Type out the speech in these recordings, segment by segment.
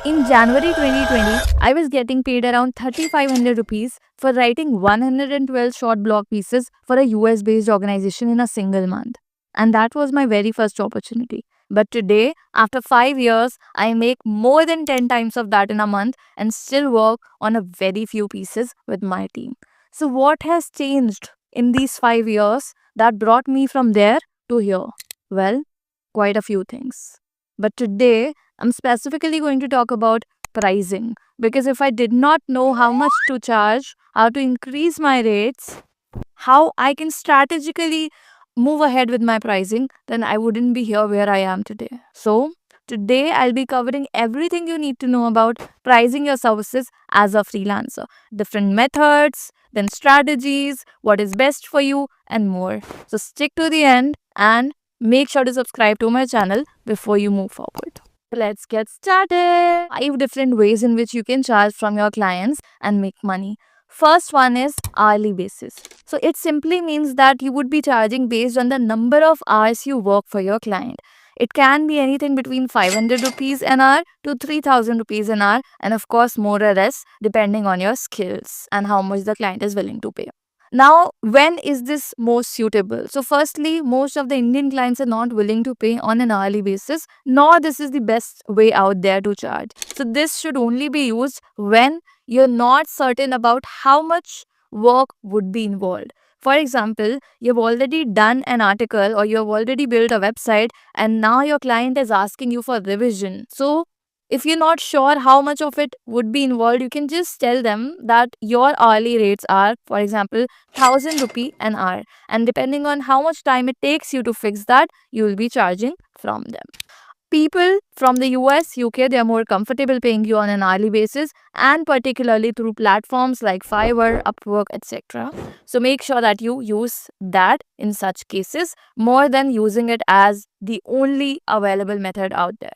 In January 2020, I was getting paid around 3,500 rupees for writing 112 short blog pieces for a US based organization in a single month. And that was my very first opportunity. But today, after 5 years, I make more than 10 times of that in a month and still work on a very few pieces with my team. So, what has changed in these 5 years that brought me from there to here? Well, quite a few things. But today, I'm specifically going to talk about pricing because if I did not know how much to charge, how to increase my rates, how I can strategically move ahead with my pricing, then I wouldn't be here where I am today. So, today I'll be covering everything you need to know about pricing your services as a freelancer, different methods, then strategies, what is best for you, and more. So, stick to the end and make sure to subscribe to my channel before you move forward. Let's get started. 5 different ways in which you can charge from your clients and make money. First one is hourly basis. So it simply means that you would be charging based on the number of hours you work for your client. It can be anything between 500 rupees an hour to 3000 rupees an hour, and of course more or less depending on your skills and how much the client is willing to pay. Now, when is this most suitable? So, firstly, most of the Indian clients are not willing to pay on an hourly basis, nor this is the best way out there to charge. So, this should only be used when you're not certain about how much work would be involved. For example, you've already done an article or you've already built a website and now your client is asking you for revision. So, if you're not sure how much of it would be involved, you can just tell them that your hourly rates are, for example, 1000 rupee an hour. And depending on how much time it takes you to fix that, you will be charging from them. People from the US, UK, they are more comfortable paying you on an hourly basis and particularly through platforms like Fiverr, Upwork, etc. So make sure that you use that in such cases more than using it as the only available method out there.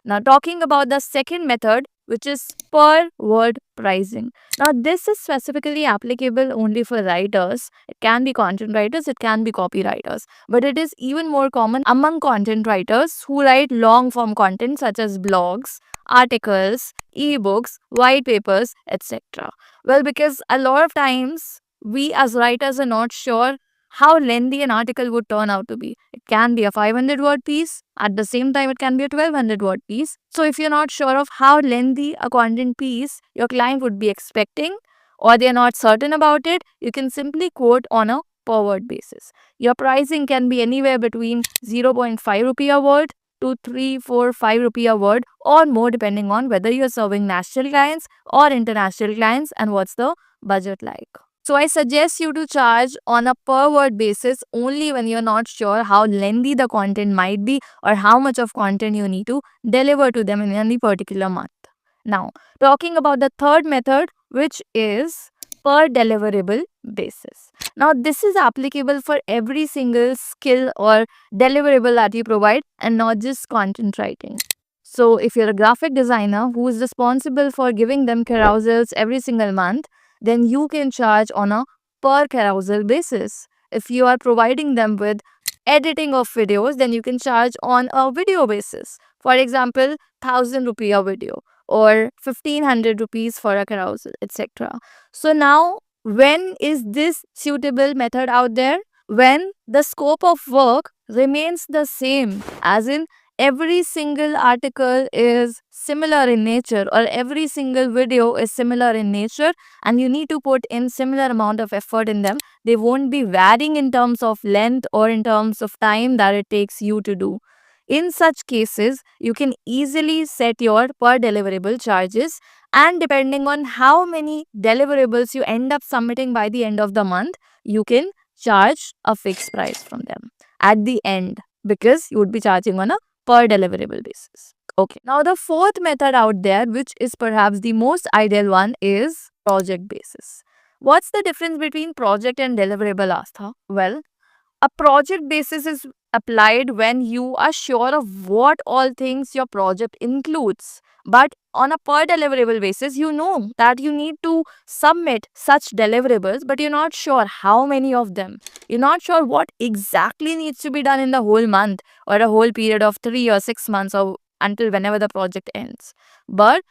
Now, talking about the second method, which is per word pricing. Now, this is specifically applicable only for writers. It can be content writers, it can be copywriters, but it is even more common among content writers who write long form content such as blogs, articles, ebooks, white papers, etc. Well, because a lot of times we as writers are not sure how lengthy an article would turn out to be. It can be a 500 word piece. At the same time, it can be a 1200 word piece. So, if you're not sure of how lengthy a content piece your client would be expecting or they're not certain about it, you can simply quote on a per word basis. Your pricing can be anywhere between 0.5 rupee a word to 3, 4, 5 rupee a word or more depending on whether you're serving national clients or international clients and what's the budget like. So I suggest you to charge on a per word basis only when you're not sure how lengthy the content might be or how much of content you need to deliver to them in any particular month. Now, talking about the third method, which is per deliverable basis. Now, this is applicable for every single skill or deliverable that you provide and not just content writing. So, if you're a graphic designer who is responsible for giving them carousels every single month, then you can charge on a per carousel basis. If you are providing them with editing of videos, then you can charge on a video basis. For example, 1000 rupee a video or 1500 rupees for a carousel, etc. So now, when is this suitable method out there? When the scope of work remains the same, as in every single article is similar in nature or every single video is similar in nature and you need to put in similar amount of effort in them. They won't be varying in terms of length or in terms of time that it takes you to do. In such cases, you can easily set your per deliverable charges, and depending on how many deliverables you end up submitting by the end of the month, you can charge a fixed price from them at the end because you would be charging on a per deliverable basis. Okay. Now, the fourth method out there, which is perhaps the most ideal one, is project basis. What's the difference between project and deliverable, Astha? Well, a project basis is applied when you are sure of what all things your project includes. But on a per deliverable basis, you know that you need to submit such deliverables, but you're not sure how many of them. You're not sure what exactly needs to be done in the whole month or a whole period of 3 or 6 months or until whenever the project ends. But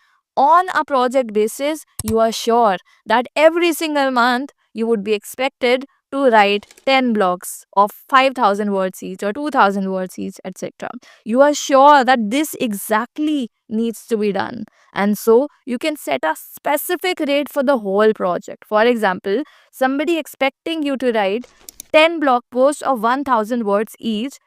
on a project basis, you are sure that every single month you would be expected to write 10 blogs of 5,000 words each or 2,000 words each, etc. You are sure that this exactly needs to be done. And so you can set a specific rate for the whole project. For example, somebody expecting you to write 10 blog posts of 1,000 words each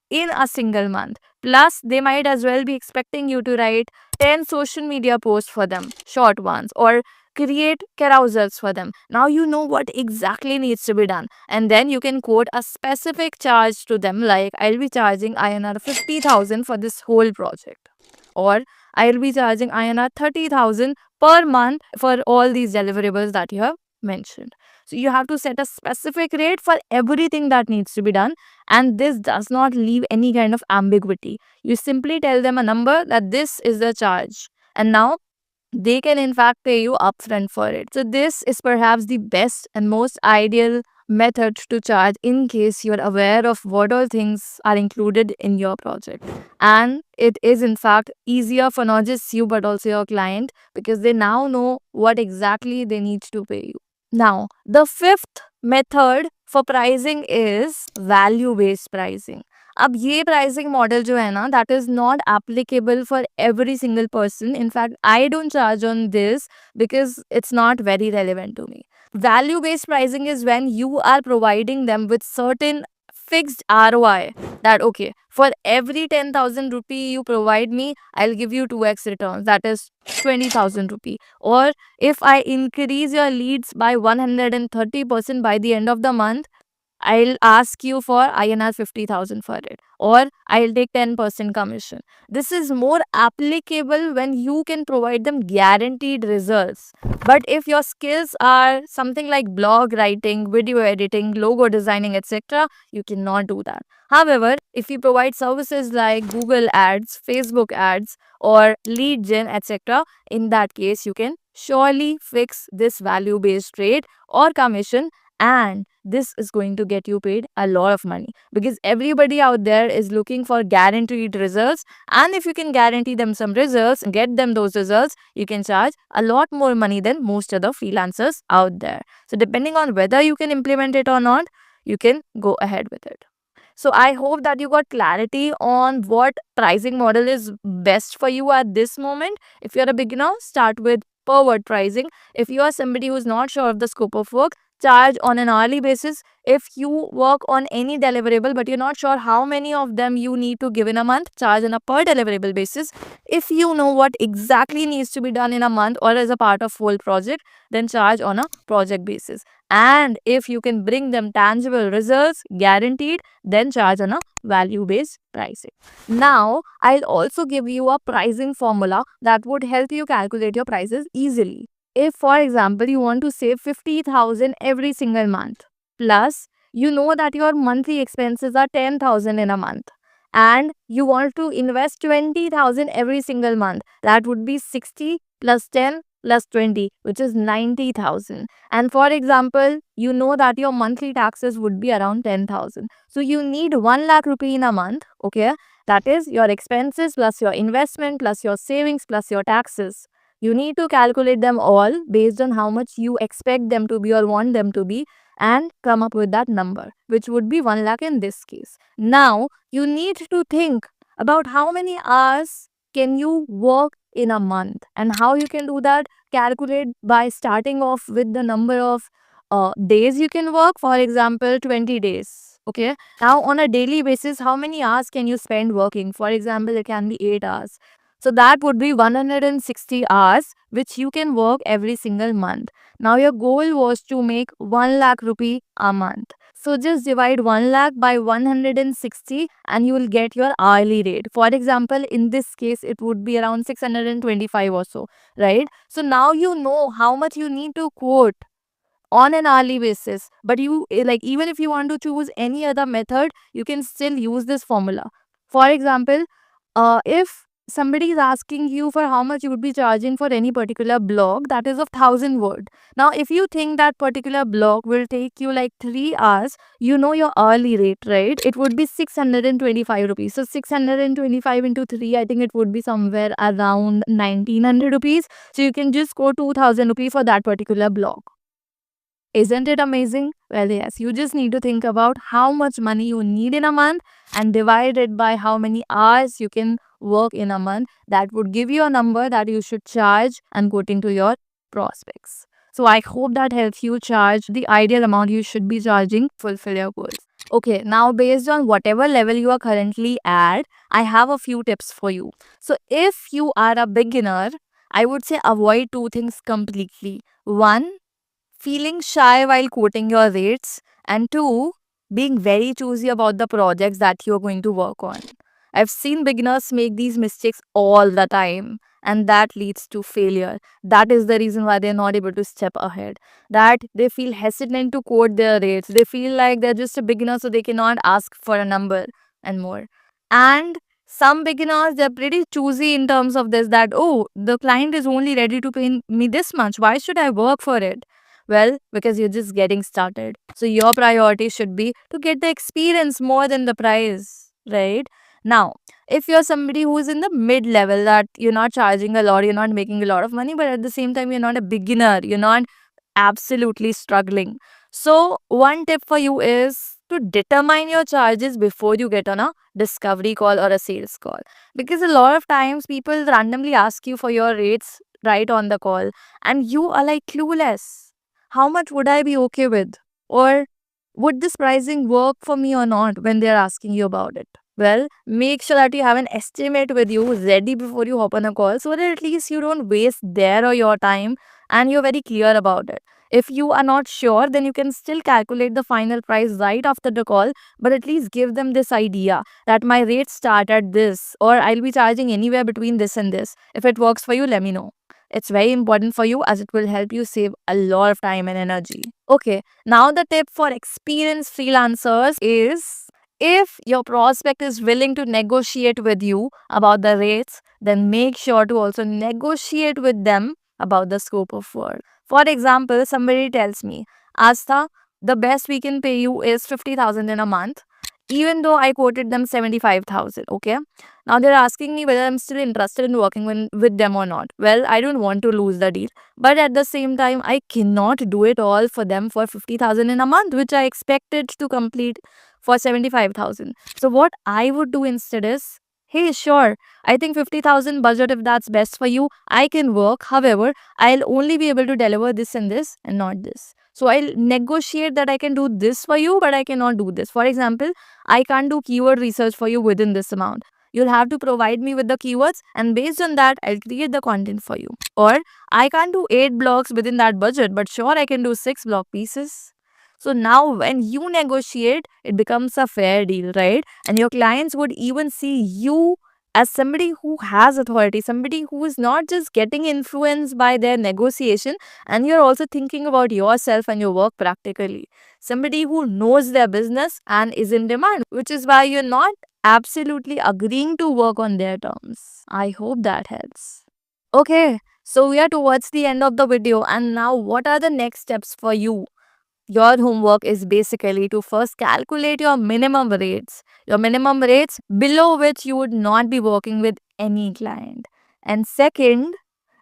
in a single month. Plus, they might as well be expecting you to write 10 social media posts for them, short ones, or create carousels for them. Now you know what exactly needs to be done. And then you can quote a specific charge to them, like I'll be charging INR 50,000 for this whole project. Or I'll be charging INR 30,000 per month for all these deliverables that you have mentioned. So you have to set a specific rate for everything that needs to be done, and this does not leave any kind of ambiguity. You simply tell them a number that this is the charge, and now they can in fact pay you upfront for it. So this is perhaps the best and most ideal method to charge in case you're aware of what all things are included in your project. And it is in fact easier for not just you but also your client, because they now know what exactly they need to pay you. Now, the fifth method for pricing is value based pricing. अब ये pricing model जो है ना, that is not applicable for every single person. In fact I don't charge on this because it's not very relevant to me. Value based pricing is when you are providing them with certain fixed ROI, that okay, for every 10,000 rupee you provide me, I'll give you 2x returns, that is 20,000 rupee. Or if I increase your leads by 130% by the end of the month, I'll ask you for INR 50,000 for it, or I'll take 10% commission. This is more applicable when you can provide them guaranteed results. But if your skills are something like blog writing, video editing, logo designing, etc., you cannot do that. However, if you provide services like Google Ads, Facebook Ads, or lead gen, etc., in that case, you can surely fix this value based rate or commission, and this is going to get you paid a lot of money, because everybody out there is looking for guaranteed results. And if you can guarantee them some results and get them those results, you can charge a lot more money than most other freelancers out there. So depending on whether you can implement it or not, you can go ahead with it. So I hope that you got clarity on what pricing model is best for you at this moment. If you're a beginner, start with per word pricing. If you are somebody who's not sure of the scope of work, charge on an hourly basis. If you work on any deliverable but you're not sure how many of them you need to give in a month, charge on a per deliverable basis. If you know what exactly needs to be done in a month or as a part of whole project, then charge on a project basis. And if you can bring them tangible results guaranteed, then charge on a value based pricing. Now, I'll also give you a pricing formula that would help you calculate your prices easily. If, for example, you want to save 50,000 every single month, plus you know that your monthly expenses are 10,000 in a month, and you want to invest 20,000 every single month, that would be 60 plus 10 plus 20, which is 90,000. And for example, you know that your monthly taxes would be around 10,000. So you need 1 lakh rupee in a month, okay? That is your expenses plus your investment plus your savings plus your taxes. You need to calculate them all based on how much you expect them to be or want them to be, and come up with that number, which would be 1 lakh in this case. Now, you need to think about how many hours can you work in a month, and how you can do that. Calculate by starting off with the number of days you can work. For example, 20 days. Okay. Now, on a daily basis, how many hours can you spend working? For example, it can be 8 hours. So that would be 160 hours, which you can work every single month. Now your goal was to make 1 lakh rupee a month. So just divide 1 lakh by 160 and you will get your hourly rate. For example, in this case, it would be around 625 or so, right? So now you know how much you need to quote on an hourly basis. But you, like, even if you want to choose any other method, you can still use this formula. For example, if somebody is asking you for how much you would be charging for any particular blog that is of 1,000 word. Now, if you think that particular blog will take you like 3 hours, you know your hourly rate, right? It would be 625 rupees. So 625 into 3, I think it would be somewhere around 1900 rupees. So you can just go 2000 rupees for that particular blog. Isn't it amazing? Well, yes, you just need to think about how much money you need in a month and divide it by how many hours you can work in a month. That would give you a number that you should charge and quoting to your prospects. So I hope that helps you charge the ideal amount you should be charging to fulfill your goals. Okay, now based on whatever level you are currently at, I have a few tips for you. So if you are a beginner, I would say avoid two things completely. One, feeling shy while quoting your rates, and two, being very choosy about the projects that you're going to work on. I've seen beginners make these mistakes all the time, and that leads to failure. That is the reason why they're not able to step ahead. That they feel hesitant to quote their rates. They feel like they're just a beginner, so they cannot ask for a number and more. And some beginners, they're pretty choosy in terms of this, that, oh, the client is only ready to pay me this much. Why should I work for it? Well, because you're just getting started. So your priority should be to get the experience more than the price, right? Now, if you're somebody who is in the mid level, that you're not charging a lot, you're not making a lot of money, but at the same time, you're not a beginner, you're not absolutely struggling. So, one tip for you is to determine your charges before you get on a discovery call or a sales call. Because a lot of times people randomly ask you for your rates right on the call, and you are like clueless. How much would I be okay with? Or would this pricing work for me or not when they're asking you about it? Well, make sure that you have an estimate with you ready before you hop on a call, so that at least you don't waste their or your time and you're very clear about it. If you are not sure, then you can still calculate the final price right after the call, but at least give them this idea that my rates start at this, or I'll be charging anywhere between this and this. If it works for you, let me know. It's very important for you as it will help you save a lot of time and energy. Okay, now the tip for experienced freelancers is, if your prospect is willing to negotiate with you about the rates, then make sure to also negotiate with them about the scope of work. For example, somebody tells me, Astha, the best we can pay you is 50,000 in a month, even though I quoted them 75,000. Okay. Now they're asking me whether I'm still interested in working with them or not. Well, I don't want to lose the deal. But at the same time, I cannot do it all for them for 50,000 in a month, which I expected to complete for 75,000. So what I would do instead is, hey, sure, I think 50,000 budget, if that's best for you, I can work. However, I'll only be able to deliver this and not this. So I'll negotiate that I can do this for you, but I cannot do this. For example, I can't do keyword research for you within this amount. You'll have to provide me with the keywords, and based on that, I'll create the content for you. Or I can't do 8 blogs within that budget, but sure, I can do 6 blog pieces. So now when you negotiate, it becomes a fair deal, right? And your clients would even see you as somebody who has authority, somebody who is not just getting influenced by their negotiation, and you're also thinking about yourself and your work practically. Somebody who knows their business and is in demand, which is why you're not absolutely agreeing to work on their terms. I hope that helps. Okay, so we are towards the end of the video, and now what are the next steps for you? Your homework is basically to first calculate your minimum rates below which you would not be working with any client. And second,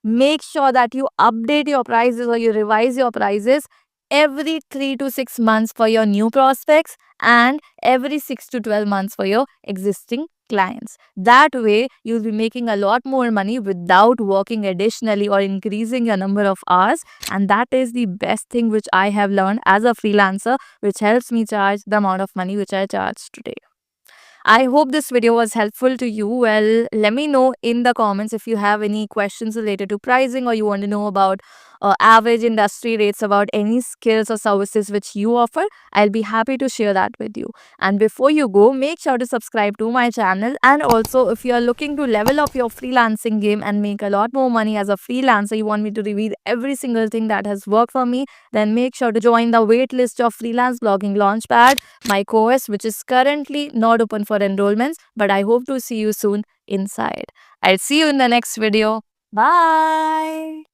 make sure that you update your prices or you revise your prices every 3 to 6 months for your new prospects and every 6 to 12 months for your existing clients. That way, you'll be making a lot more money without working additionally or increasing your number of hours. And that is the best thing which I have learned as a freelancer, which helps me charge the amount of money which I charge today. I hope this video was helpful to you. Well, let me know in the comments if you have any questions related to pricing, or you want to know about average industry rates, about any skills or services which you offer. I'll be happy to share that with you. And before you go, make sure to subscribe to my channel. And also, if you are looking to level up your freelancing game and make a lot more money as a freelancer, you want me to reveal every single thing that has worked for me, then make sure to join the waitlist of Freelance Blogging Launchpad, my course, which is currently not open for enrollments, but I hope to see you soon inside. I'll see you in the next video. Bye.